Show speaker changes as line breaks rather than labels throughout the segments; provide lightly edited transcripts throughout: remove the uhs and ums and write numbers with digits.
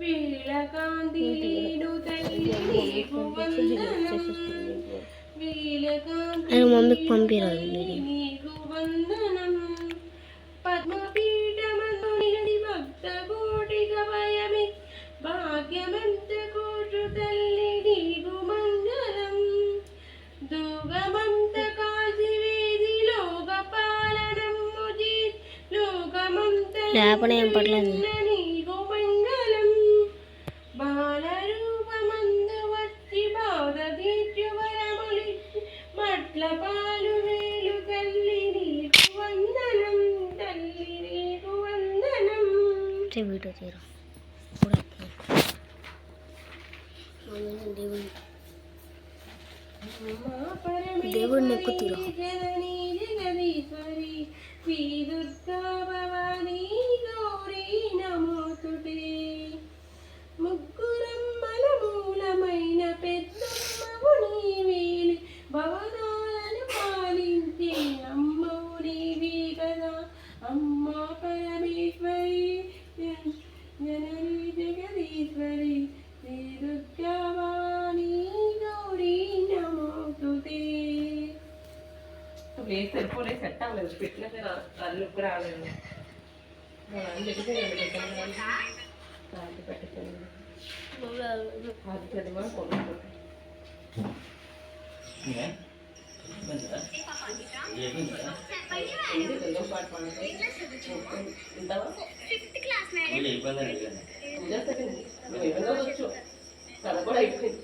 వీళ్ళకాంతి lead తల్లి నీకు వందనం వీళ్ళకాంతి నీకు వందనం పద్మపీఠమందు నిలడి భక్త కోటిక భయమి భాగ్యమంత కోటు తల్లి నీకు మంగళం దుగమంత కాశీ వేది లోక పాలనం ముజి లోకమంత నీకు మంగళం బాలరూపమందు వచ్చి బాధ తీర్చువరములి మట్ల పాలు వేలు తల్లి నీకు వందనం తల్లి నీకు వందనం దేవుడిని ఎక్కుతీరా జననీ జగదీశ్వరి శ్రీ దుర్గా భవానీ గౌరీ నమోతుతే ముగ్గురమ్మల మూలమైన పెద్దమ్మవు నీవేలి భవనాలను పాలించే అమ్మవు నీవే కదా అమ్మా పరమేశ్వరి జననీ జగదీశ్వరి శ్రీ దుర్గా భవానీ గౌరీ నమోతుతే ప్లేస్ సరిపోలే సెట్ అవ్వలేదు పెట్టినా సరే అల్లుకు రాలేదు పెట్టుకోండి అది చదివా కొనుక్కోండి చదువు కూడా అయిపోయింది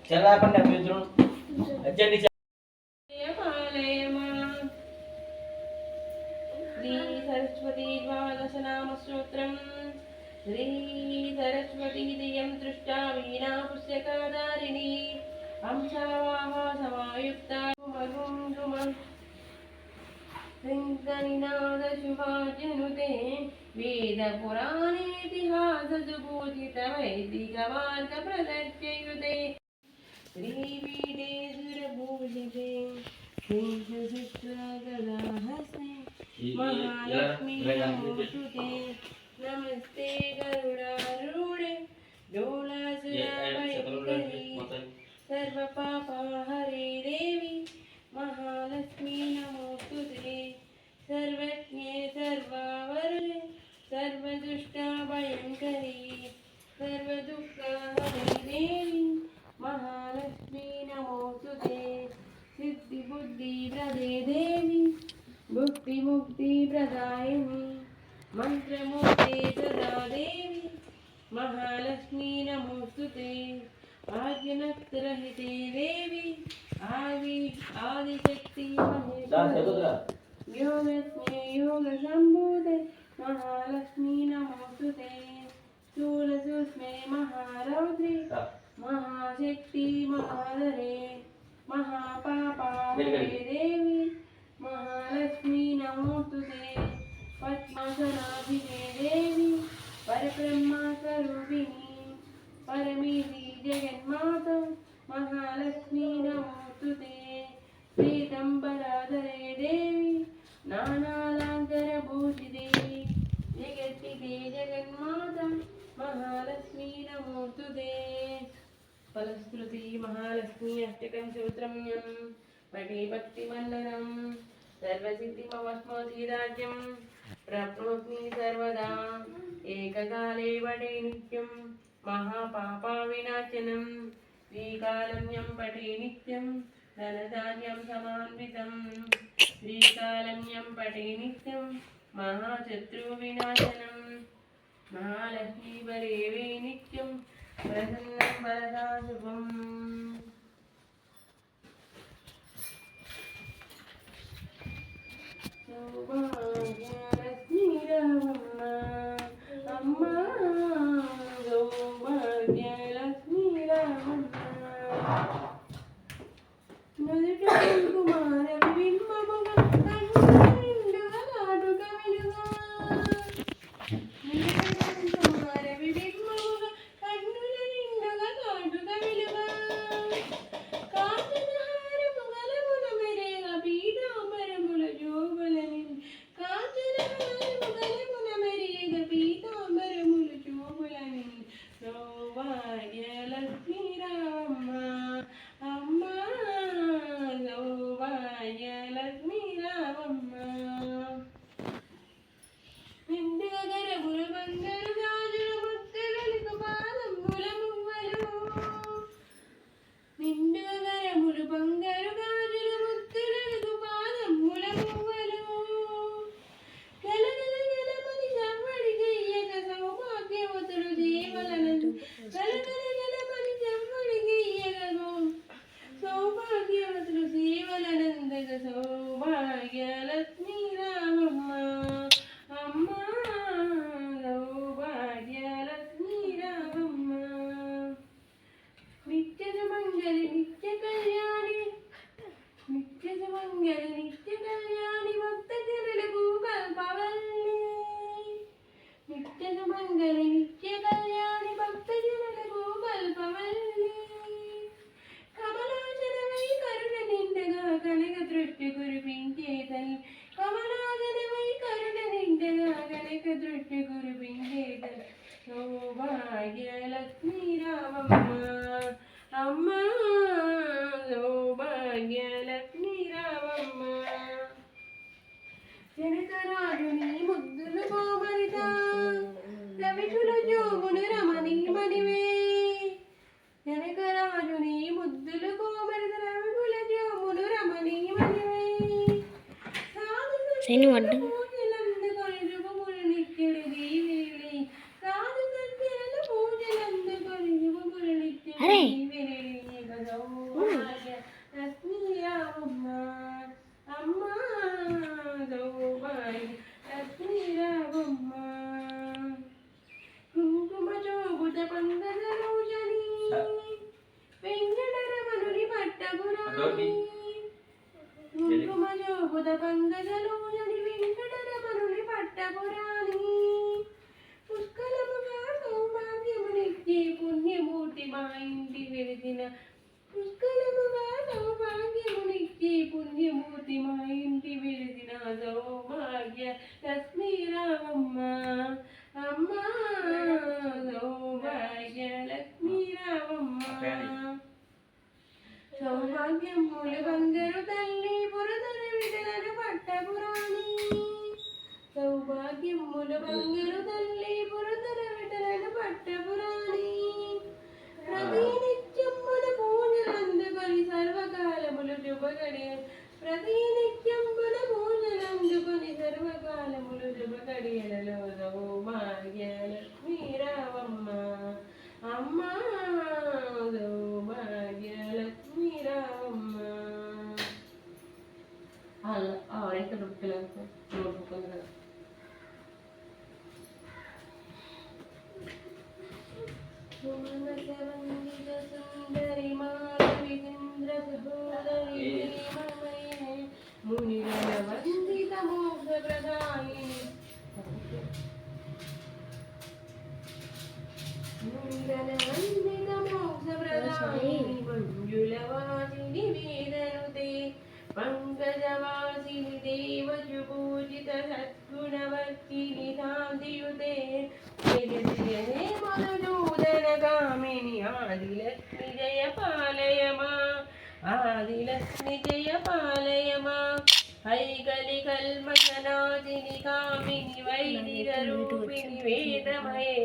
चला अपन
श्री सरस्वती द्वादशनाम स्तोत्रम् श्री सरस्वती दियं दृष्टा वीणा पुस्तकाधारिणी अंशावाहा समायुक्ता सिंहनिनाद शुभाजनुते वेद पुराणेतिहास सुबोधित वैदिक मार्ग प्रदर्शयुते श्रीपीठे सुरभूषिते सिंहसुस्वगदाहस्ते महालक्ष्मी नमोस्तुते नमस्ते गरुडारूढे डोलासुराभयङ्करी सर्वपापहरे देवी महालक्ष्मी नमोस्तुते सर्वज्ञे सर्वावरणे सर्वदुष्टाभयङ्करी सर्वदुःखहरे देवी महालक्ष्मी नमोस्तुते सिद्धिबुद्धिप्रदे देवी भुक्तिमुक्तिप्रदायिनी मंत्रमूर्ते सदा देवी महालक्ष्मी नमोस्तुते आज्ञनत्रहिते देवी आदिशक्ति महेश्वरी योगस्मे योगसम्भूते महालक्ष्मी नमोस्तुते स्थूलसूक्ष्मे महारौद्रे महाशक्ति महाधरे महापापाहरे देवी महालक्ष्मी नमोस्तुते पद्मासनाभिते देवी परब्रह्मा स्वरूपिणी परमेति जगन्माता महालक्ष्मी नमोस्तुते श्वेतंबराधरे देवी नानालंकारभूषिते जगत्पिते जगन्माता महालक्ष्मी नमोस्तुते फलश्रुति महालक्ष्मी अष्टकं सूत्रम्यं पठे भक्तिमन्नरं सर्वसिद्धिमवस्मतीराज्यं प्राप्नोस्मि सर्वदा एककाले पठे नित्यं महापापविनाशनं श्रीकालम्यं पठे नित्यं धनधान्यं समान्वितं श्रीकालम्यं पठे नित्यं महाशत्रुविनाशनं महालक्ष्मी वरेवे नित्यं प्रसन्नं वरदा शुभम् सौभाग्यलक्ष्मी रामम्मा अम्मा सौभाग्यलक्ष्मी रामम्मा శ్రీరామమ్మ అమ్మ సౌభాగ్యలక్ష్మీ రామమ్మ నిండుగా గరబుల బంగారు గాజుల ముద్దలకు పాదముల మువ్వలు నిండుగా గరములు బంగారు గాజుల ముద్దలకు పాదముల మువ్వలు గలగల గలమని చవ్వడి గయ్యక సౌభాగ్యవతులు దేవలనందు గలగల గలమని చవ్వడి గయ్యక సౌభాగ్యవతులు దేవలనందగ సౌభాగ్యలక్ష్మీ రామమ్మ అమ్మ సౌభాగ్యలక్ష్మీ రామమ్మ నిత్య సుమంగళి నిత్య కళ్యాణి నిత్య సుమంగళి నిత్య కళ్యాణి భక్త జనులకు కల్పవల్లి నిత్య సుమంగళి నిత్య కళ్యాణి భక్త జనులకు కల్పవల్లి కమలాచనమై కరుణ నిండగా కనక దృష్టి కురిపించే తల్లి కమలాచనమై కరుణ నిండగా కనక దృష్టి కురిపించే తల్లి సౌభాగ్యలక్ష్మీ రామమ్మ అమ్మ సౌభాగ్యలక్ష్మీ రామమ్మ జనకరాజుని ముద్దులు కోమరిత రవికుల జోగును రమణి మణివే జనకరాజుని ముద్దులు కోమరిత రవికుల జోగును రమణి మణివే
శని వడ్డు అరే
కుంకుమ జోగుత పంగజ రోజని వెంకటరమణుని పట్టపురాణి కుంకుమ జోగుత పంగజ రోజని వెంకటరమణుని పట్టపురాణి పుష్కలముగా సౌభాగ్యమునిచ్చే పుణ్యమూర్తి మా ఇంటి వెలిసిన పుష్కలముగా సౌభాగ్యమునిచ్చే పుణ్యమూర్తి మా ఇంటి వెలిసిన సౌభాగ్య లక్ష్మీ రామమ్మ అమ్మ సౌభాగ్య లక్ష్మీ రామమ్మ సౌభాగ్యముల బంగారు తల్లి పురధర విటలను పట్టపురాణి సౌభాగ్యముల బంగారు తల్లి పురధర విటలను పట్టపురాణి ప్రతి నిత్యం మన పూజలందుకొని సర్వకాలములు శుభగడియ ప్రతి నిత్యం మన పూజలందుకొని సర్వకాలములు శుభగడియలలో సౌభాగ్యలక్ష్మీ రామమ్మ అమ్మ సౌభాగ్యలక్ష్మీ రామమ్మ ఎంత డుక్కులంతా నోట్బుక్ ఉంది కదా సుందరి మాధవీంద్ర సహోదరి మునిగణ వందిత మోక్ష ప్రదాయిని మునిగణ వందిత మోక్ష ప్రదాయిని మంజులవాసిని వేదనుతే పంకజవాసిని దేవజుపూజిత సద్గుణవర్తిని శాంతియుతే జయ జయ హే మధుసూదనగామిని ఆదిలక్ష్మి జయ పాలయమా ఆదిలక్ష్మి జయ పాలయమా హైకలి కల్మషనాశిని కామిని వైదిక రూపిణి వేదమయే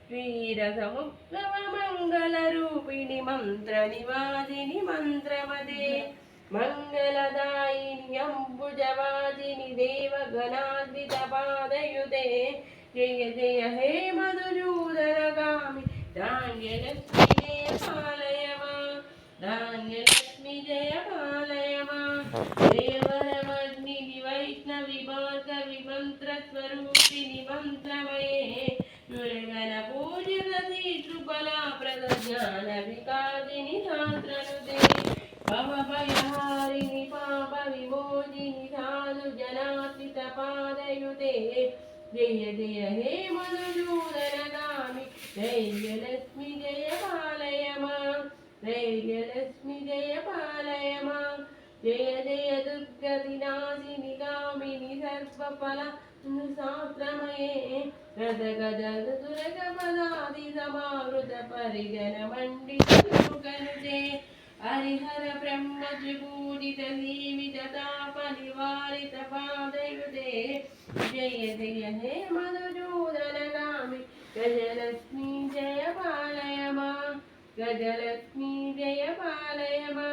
శ్రీరసముద్భవ మంగళ రూపిణి మంత్ర నివాసిని మంత్రమదే మంగళదాయిని అంబుజవాసిని దేవగణాద్విత పాదయుతే జయ జయ హే మధుసూదనగామి ధాన్యలక్ష్మి జయ పాలయమా ధాన్యలక్ష్మి జయ పాలయమా దేవరమగ్ని వైష్ణవి భార్గవి మంత్రస్వరూపిణి మంత్రమయే మురగణ పూజిత శ్రీతృఫలా ప్రద జ్ఞాన వికాసిని శాస్త్రనుదే భవభయహారిణి పాప విమోచిని సాధు జనాశ్రిత పాదయుతే జయ జయ హే మధుసూదనగామి ధైర్యలక్ష్మి జయ పాలయమా ధైర్యలక్ష్మి జయ పాలయమా జయ జయ దుర్గతి నాశిని కామిని సర్వఫల శాస్త్రమయే గద గద దురగ పదాది సమావృత పరిజన మండిత కనుజే హరిహర బ్రహ్మ త్రిభూజిత జీవిత తాప నివారిత పాదయుదే జయ జయ హే మధుసూదన గామి గజలక్ష్మీ జయ పాలయ మా గజలక్ష్మీ జయ పాలయ మా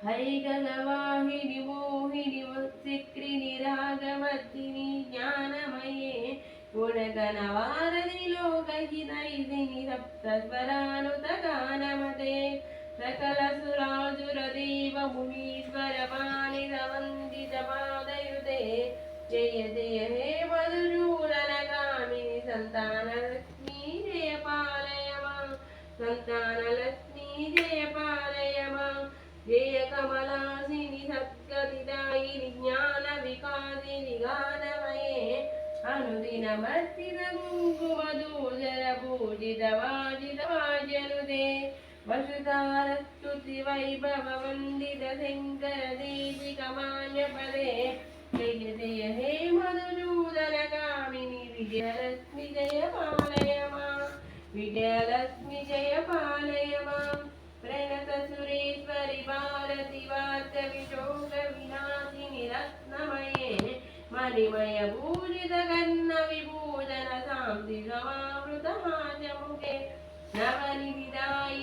హైగలవాహిని మోహిని చక్రిని రాగవర్తిని జ్ఞానమయే గుణగణవారధి లోకహితైదిని సప్తస్వరానుత గానమతే సకల సురాసుర దేవ మునీశ్వర వాణిద వందిత పాదయుతే జయ జయ హే మధుసూదన గామిని సంతాన లక్ష్మీ జయ పాలయ మా సంతాన లక్ష్మీ జయ పాలయ మా జయ కమలాసిని సద్గతిదాయిని జ్ఞాన వికాసిని గానమయే అనుదినమర్పిత కుంకుమదూజర పూజిత వాజిత వాజనుదే వసుధారస్తుతి వైభవ వందిత శంకర దేశిక మాన్యపదే జయ జయ హే మధుసూదన కామిని విజయలక్ష్మి జయ పాలయ మా విజయలక్ష్మి జయ పాలయ మా ప్రణత సురేశ్వరి భారతి వార్త విశోక వినాశిని రత్నమయే మణిమయ పూజిత కర్ణ విభూషణ శాంతి సమావృత హాజముఖే నవనిధిదాయి